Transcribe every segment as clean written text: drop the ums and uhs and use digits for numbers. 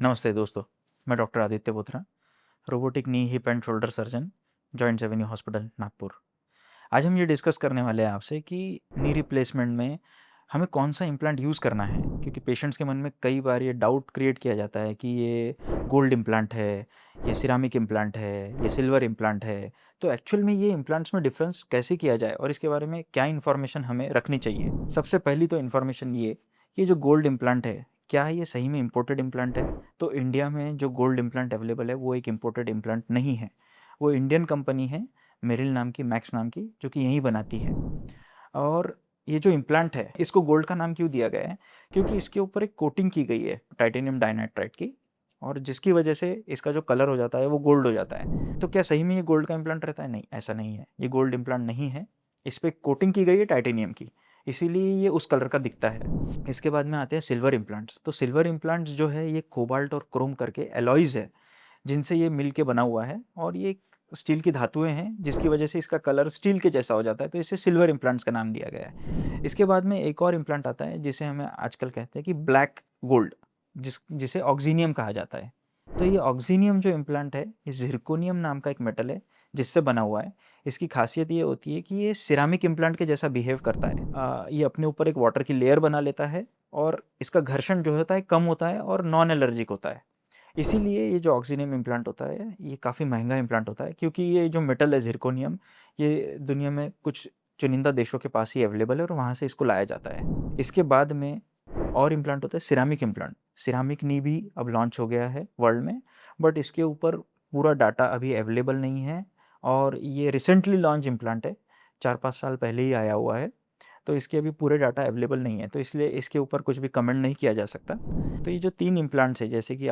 नमस्ते दोस्तों, मैं doctor Aditya Bothra, robotic knee hip and shoulder surgeon, joints Avenue hospital, Nagpur. आज हम ये डिस्कस करने वाले हैं आपसे कि नी रिप्लेसमेंट में हमें कौन सा इम्प्लांट यूज़ करना है, क्योंकि पेशेंट्स के मन में कई बार ये डाउट क्रिएट किया जाता है कि ये गोल्ड इम्प्लांट है, ये सिरामिक इम्प्लांट है, ये सिल्वर इम्प्लांट है। तो एक्चुअल में ये इम्प्लांट्स में डिफरेंस कैसे किया जाए और इसके बारे में क्या इन्फॉर्मेशन हमें रखनी चाहिए। सबसे पहली तो इन्फॉर्मेशन ये कि जो गोल्ड इम्प्लांट है, क्या ये सही में इम्पोर्टेड इम्प्लांट है? तो इंडिया में जो गोल्ड इम्प्लांट अवेलेबल है वो एक इम्पोर्टेड इम्प्लांट नहीं है। वो इंडियन कंपनी है, मेरिल नाम की, मैक्स नाम की, जो कि यहीं बनाती है। और ये जो इम्प्लांट है, इसको गोल्ड का नाम क्यों दिया गया है? क्योंकि इसके ऊपर एक कोटिंग की गई है टाइटेनियम डाइनाइट्राइड की, और जिसकी वजह से इसका जो कलर हो जाता है वो गोल्ड हो जाता है। तो क्या सही में ये गोल्ड का इम्प्लांट रहता है? नहीं, ऐसा नहीं है। ये गोल्ड इम्प्लांट नहीं है। इस पर कोटिंग की गई है टाइटेनियम की, इसीलिए ये उस कलर का दिखता है। इसके बाद में आते हैं सिल्वर इम्प्लांट्स। तो सिल्वर इम्प्लांट्स जो है ये कोबाल्ट और क्रोम करके एलॉयज है, जिनसे ये मिल के बना हुआ है, और ये स्टील की धातुएं हैं जिसकी वजह से इसका कलर स्टील के जैसा हो जाता है, तो इसे सिल्वर इम्प्लांट्स का नाम दिया गया है। इसके बाद में एक और इम्प्लांट आता है जिसे हमें आजकल कहते हैं कि ब्लैक गोल्ड, जिसे ऑक्सीनियम कहा जाता है। तो ये ऑक्सीनियम जो इम्प्लांट है, ये जिरकोनियम नाम का एक मेटल है जिससे बना हुआ है। इसकी खासियत ये होती है कि ये सिरामिक इम्प्लांट के जैसा बिहेव करता है। ये अपने ऊपर एक वाटर की लेयर बना लेता है, और इसका घर्षण जो होता है कम होता है और नॉन एलर्जिक होता है। इसीलिए ये जो ऑक्सीनियम इम्प्लांट होता है ये काफ़ी महंगा इम्प्लांट होता है, क्योंकि ये जो मेटल है जिरकोनियम, ये दुनिया में कुछ चुनिंदा देशों के पास ही अवेलेबल है और वहाँ से इसको लाया जाता है। इसके बाद में और इम्प्लांट होता है सिरामिक इम्प्लांट। सिरामिक नी भी अब लॉन्च हो गया है वर्ल्ड में, बट इसके ऊपर पूरा डाटा अभी अवेलेबल नहीं है, और ये रिसेंटली लॉन्च इम्प्लांट है, 4-5 साल पहले ही आया हुआ है। तो इसके अभी पूरे डाटा अवेलेबल नहीं है, तो इसलिए इसके ऊपर कुछ भी कमेंट नहीं किया जा सकता। तो ये जो 3 इम्प्लांट्स है, जैसे कि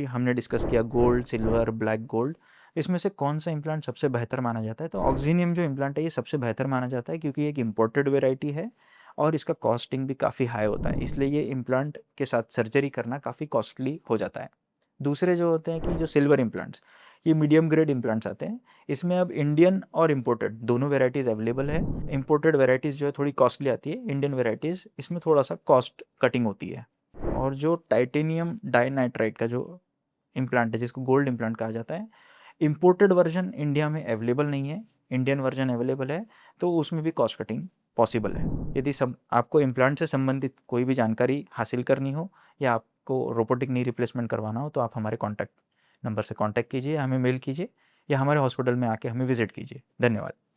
हमने डिस्कस किया गोल्ड, सिल्वर, ब्लैक गोल्ड, इसमें से कौन सा इम्प्लांट सबसे बेहतर माना जाता है? तो ऑक्सीनियम जो इम्प्लांट है ये सबसे बेहतर माना जाता है, क्योंकि ये एक इम्पोर्टेड वेराइटी है और इसका कॉस्टिंग भी काफ़ी हाई होता है, इसलिए ये इम्प्लांट के साथ सर्जरी करना काफ़ी कॉस्टली हो जाता है। दूसरे जो होते हैं कि जो सिल्वर इम्प्लांट्स, ये मीडियम ग्रेड इम्प्लांट्स आते हैं। इसमें अब इंडियन और इम्पोर्टेड दोनों वेराइटीज़ अवेलेबल है। इम्पोर्टेड वेराइटीज़ जो है थोड़ी कॉस्टली आती है, इंडियन वेराइटीज़ इसमें थोड़ा सा कॉस्ट कटिंग होती है। और जो टाइटेनियम डाइनाइट्राइड का जो इम्प्लांट है, जिसको गोल्ड इम्प्लांट कहा जाता है, इम्पोर्टेड वर्जन इंडिया में अवेलेबल नहीं है, इंडियन वर्जन अवेलेबल है, तो उसमें भी कॉस्ट कटिंग पॉसिबल है। यदि सब आपको इम्प्लांट से संबंधित कोई भी जानकारी हासिल करनी हो, या आपको रोबोटिक नी रिप्लेसमेंट करवाना हो, तो आप हमारे कॉन्टैक्ट नंबर से कॉन्टैक्ट कीजिए, हमें मेल कीजिए, या हमारे हॉस्पिटल में आके हमें विजिट कीजिए। धन्यवाद।